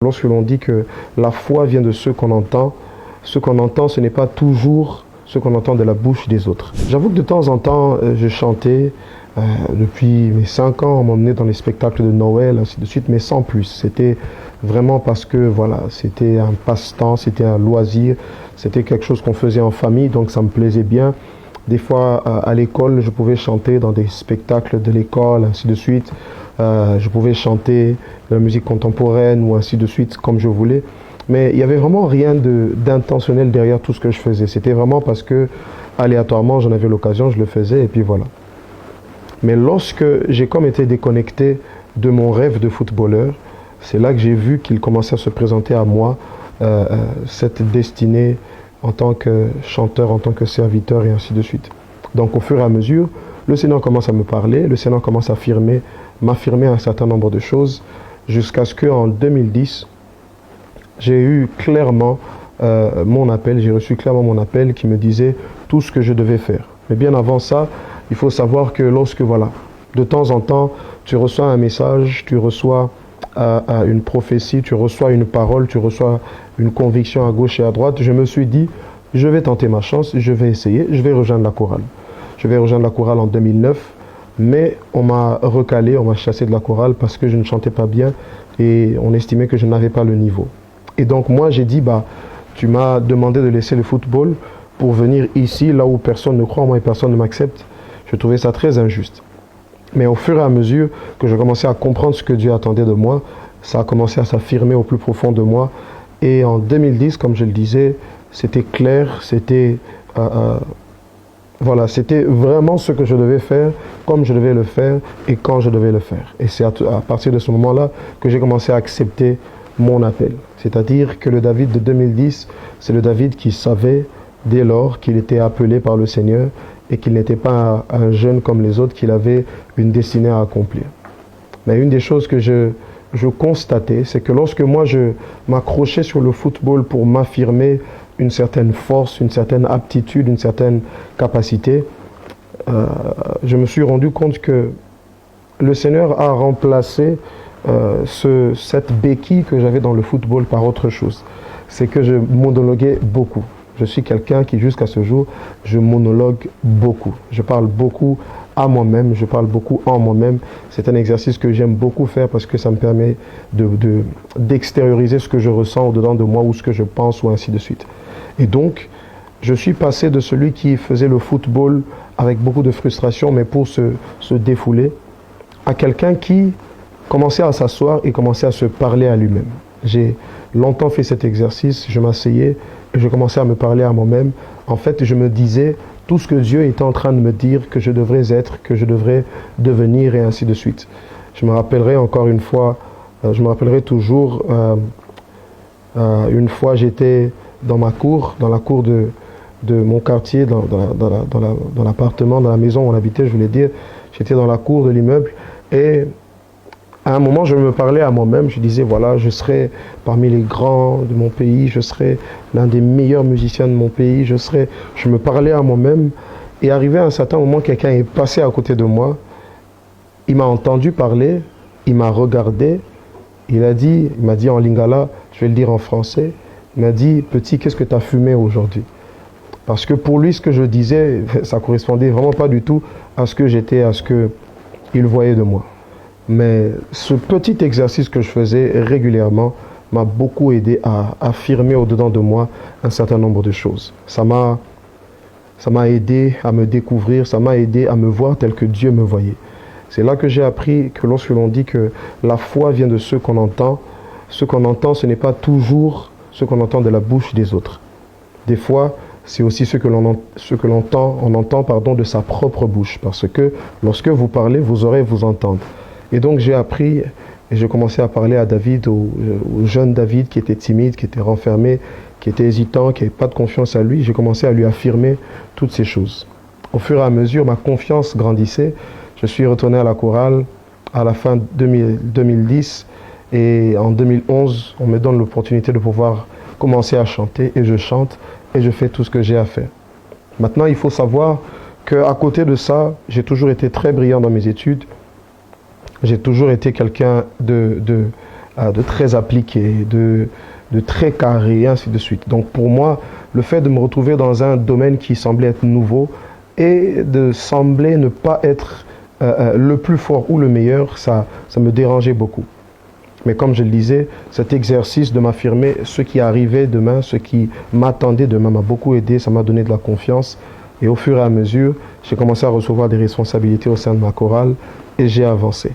Lorsque l'on dit que la foi vient de ce qu'on entend, ce n'est pas toujours ce qu'on entend de la bouche des autres. J'avoue que de temps en temps, je chantais depuis mes 5 ans, on m'emmenait dans les spectacles de Noël, ainsi de suite, mais sans plus. C'était vraiment parce que voilà, c'était un passe-temps, c'était un loisir, c'était quelque chose qu'on faisait en famille, donc ça me plaisait bien. Des fois, à l'école, je pouvais chanter dans des spectacles de l'école, ainsi de suite. Je pouvais chanter de la musique contemporaine ou ainsi de suite, comme je voulais. Mais il n'y avait vraiment rien d'intentionnel derrière tout ce que je faisais. C'était vraiment parce que, aléatoirement, j'en avais l'occasion, je le faisais, et puis voilà. Mais lorsque j'ai comme été déconnecté de mon rêve de footballeur, c'est là que j'ai vu qu'il commençait à se présenter à moi cette destinée en tant que chanteur, en tant que serviteur et ainsi de suite. Donc au fur et à mesure, le Seigneur commence à me parler, le Seigneur commence à m'affirmer un certain nombre de choses, jusqu'à ce qu'en 2010, j'ai eu clairement mon appel, j'ai reçu clairement mon appel qui me disait tout ce que je devais faire. Mais bien avant ça, il faut savoir que lorsque, voilà, de temps en temps, tu reçois un message, tu reçois une prophétie, tu reçois une parole, tu reçois une conviction à gauche et à droite, je me suis dit, je vais tenter ma chance, je vais essayer, je vais rejoindre la chorale. Je vais rejoindre la chorale en 2009, mais on m'a recalé, on m'a chassé de la chorale parce que je ne chantais pas bien et on estimait que je n'avais pas le niveau. Et donc moi j'ai dit, tu m'as demandé de laisser le football pour venir ici, là où personne ne croit en moi et personne ne m'accepte. Je trouvais ça très injuste. Mais au fur et à mesure que je commençais à comprendre ce que Dieu attendait de moi, ça a commencé à s'affirmer au plus profond de moi. Et en 2010, comme je le disais, c'était clair, c'était voilà, c'était vraiment ce que je devais faire, comme je devais le faire et quand je devais le faire. Et c'est à partir de ce moment-là que j'ai commencé à accepter mon appel. C'est-à-dire que le David de 2010, c'est le David qui savait dès lors qu'il était appelé par le Seigneur et qu'il n'était pas un jeune comme les autres, qu'il avait une destinée à accomplir. Mais une des choses que je constatais, c'est que lorsque moi je m'accrochais sur le football pour m'affirmer une certaine force, une certaine aptitude, une certaine capacité, je me suis rendu compte que le Seigneur a remplacé cette béquille que j'avais dans le football par autre chose. C'est que je monologuais beaucoup. Je suis quelqu'un qui, jusqu'à ce jour, je monologue beaucoup. Je parle beaucoup à moi-même, je parle beaucoup en moi-même. C'est un exercice que j'aime beaucoup faire parce que ça me permet d'extérioriser ce que je ressens au-dedans de moi ou ce que je pense ou ainsi de suite. Et donc, je suis passé de celui qui faisait le football avec beaucoup de frustration, mais pour se défouler, à quelqu'un qui commençait à s'asseoir et commençait à se parler à lui-même. J'ai longtemps fait cet exercice, je m'asseyais et je commençais à me parler à moi-même. En fait, je me disais tout ce que Dieu était en train de me dire que je devrais être, que je devrais devenir et ainsi de suite. Je me rappellerai encore une fois, je me rappellerai toujours, une fois j'étais dans ma cour, dans la cour de mon quartier, dans l'appartement, dans la maison où on habitait, je voulais dire, j'étais dans la cour de l'immeuble et à un moment, je me parlais à moi-même, je disais, voilà, je serai parmi les grands de mon pays, je serai l'un des meilleurs musiciens de mon pays, je me parlais à moi-même, et arrivé à un certain moment, quelqu'un est passé à côté de moi, il m'a entendu parler, il m'a regardé, il m'a dit en lingala, je vais le dire en français, il m'a dit, petit, qu'est-ce que tu as fumé aujourd'hui? Parce que pour lui, ce que je disais, ça correspondait vraiment pas du tout à ce que j'étais, à ce qu'il voyait de moi. Mais ce petit exercice que je faisais régulièrement m'a beaucoup aidé à affirmer au-dedans de moi un certain nombre de choses. Ça m'a aidé à me découvrir, ça m'a aidé à me voir tel que Dieu me voyait. C'est là que j'ai appris que lorsque l'on dit que la foi vient de ce qu'on entend, ce n'est pas toujours ce qu'on entend de la bouche des autres. Des fois, c'est aussi ce que l'on entend de sa propre bouche. Parce que lorsque vous parlez, vos oreilles vous entendent. Et donc j'ai appris et j'ai commencé à parler à David, au jeune David qui était timide, qui était renfermé, qui était hésitant, qui n'avait pas de confiance à lui. J'ai commencé à lui affirmer toutes ces choses. Au fur et à mesure, ma confiance grandissait. Je suis retourné à la chorale à la fin 2010 et en 2011, on me donne l'opportunité de pouvoir commencer à chanter et je chante et je fais tout ce que j'ai à faire. Maintenant, il faut savoir qu'à côté de ça, j'ai toujours été très brillant dans mes études. J'ai toujours été quelqu'un de très appliqué, de très carré, et ainsi de suite. Donc pour moi, le fait de me retrouver dans un domaine qui semblait être nouveau et de sembler ne pas être le plus fort ou le meilleur, ça me dérangeait beaucoup. Mais comme je le disais, cet exercice de m'affirmer ce qui arrivait demain, ce qui m'attendait demain m'a beaucoup aidé, ça m'a donné de la confiance. Et au fur et à mesure, j'ai commencé à recevoir des responsabilités au sein de ma chorale et j'ai avancé.